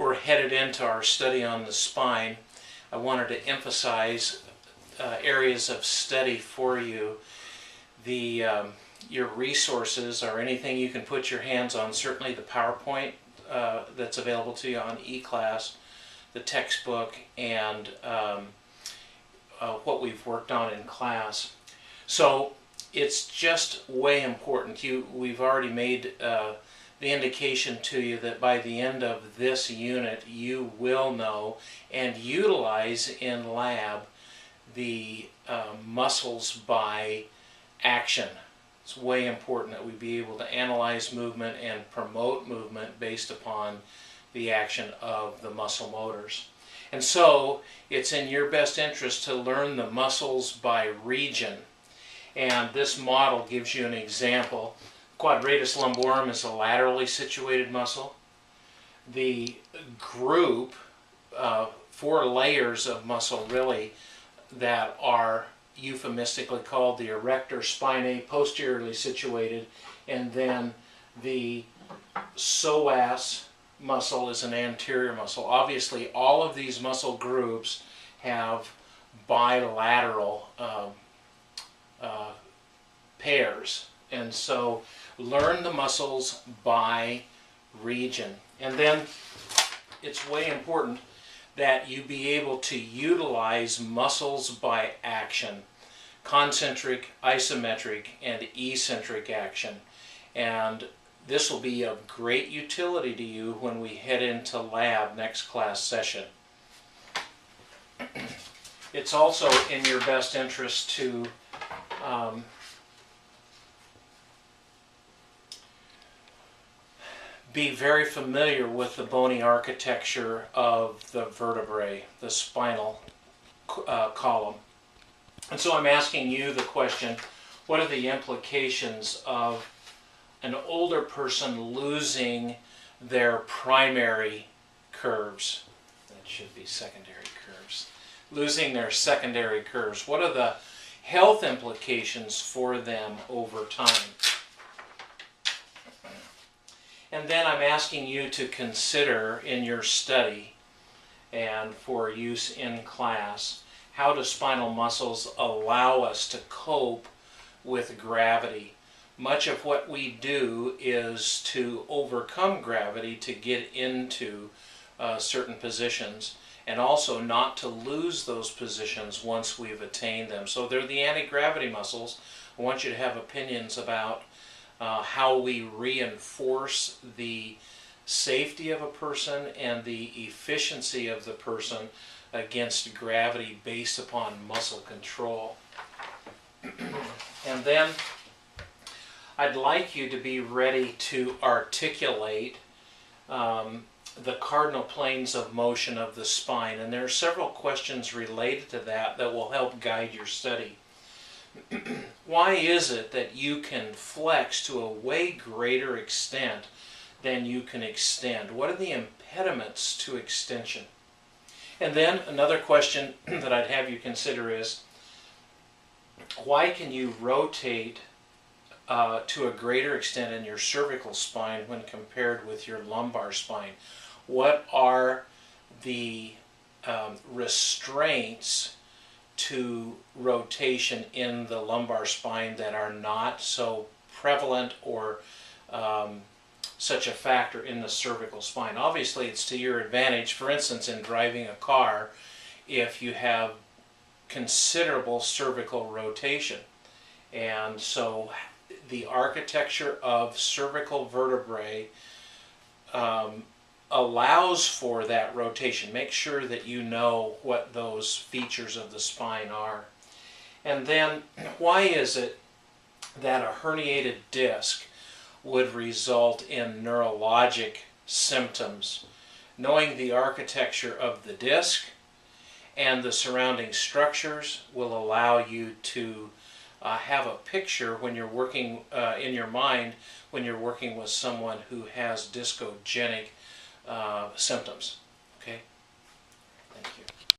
we're headed into our study on the spine, I wanted to emphasize areas of study for you. Your resources are anything you can put your hands on. Certainly the PowerPoint that's available to you on eClass, the textbook, and what we've worked on in class. So it's just way important. We've already made the indication to you that by the end of this unit you will know and utilize in lab the muscles by action. It's way important that we be able to analyze movement and promote movement based upon the action of the muscle motors. And so it's in your best interest to learn the muscles by region. And this model gives you an example. Quadratus lumborum is a laterally situated muscle. The group, 4 layers of muscle really, that are euphemistically called the erector spinae, posteriorly situated, and then the psoas muscle is an anterior muscle. Obviously all of these muscle groups have bilateral pairs, and so learn the muscles by region. And then it's way important that you be able to utilize muscles by action, concentric, isometric, and eccentric action. And this will be of great utility to you when we head into lab next class session. It's also in your best interest to be very familiar with the bony architecture of the vertebrae, the spinal column. And so I'm asking you the question, what are the implications of an older person losing their primary curves? That should be secondary curves. Losing their secondary curves. What are the health implications for them over time? And then I'm asking you to consider in your study and for use in class, how do spinal muscles allow us to cope with gravity? Much of what we do is to overcome gravity to get into certain positions, and also not to lose those positions once we've attained them. So they're the anti-gravity muscles. I want you to have opinions about how we reinforce the safety of a person and the efficiency of the person against gravity based upon muscle control. And then I'd like you to be ready to articulate the cardinal planes of motion of the spine. And there are several questions related to that that will help guide your study. Why is it that you can flex to a way greater extent than you can extend? What are the impediments to extension? And then another question that I'd have you consider is, why can you rotate to a greater extent in your cervical spine when compared with your lumbar spine? What are the restraints to rotation in the lumbar spine that are not so prevalent or such a factor in the cervical spine? Obviously it's to your advantage, for instance, in driving a car, if you have considerable cervical rotation. And so the architecture of cervical vertebrae allows for that rotation. Make sure that you know what those features of the spine are. And then, why is it that a herniated disc would result in neurologic symptoms? Knowing the architecture of the disc and the surrounding structures will allow you to have a picture when you're working in your mind when you're working with someone who has discogenic symptoms. Okay? Thank you.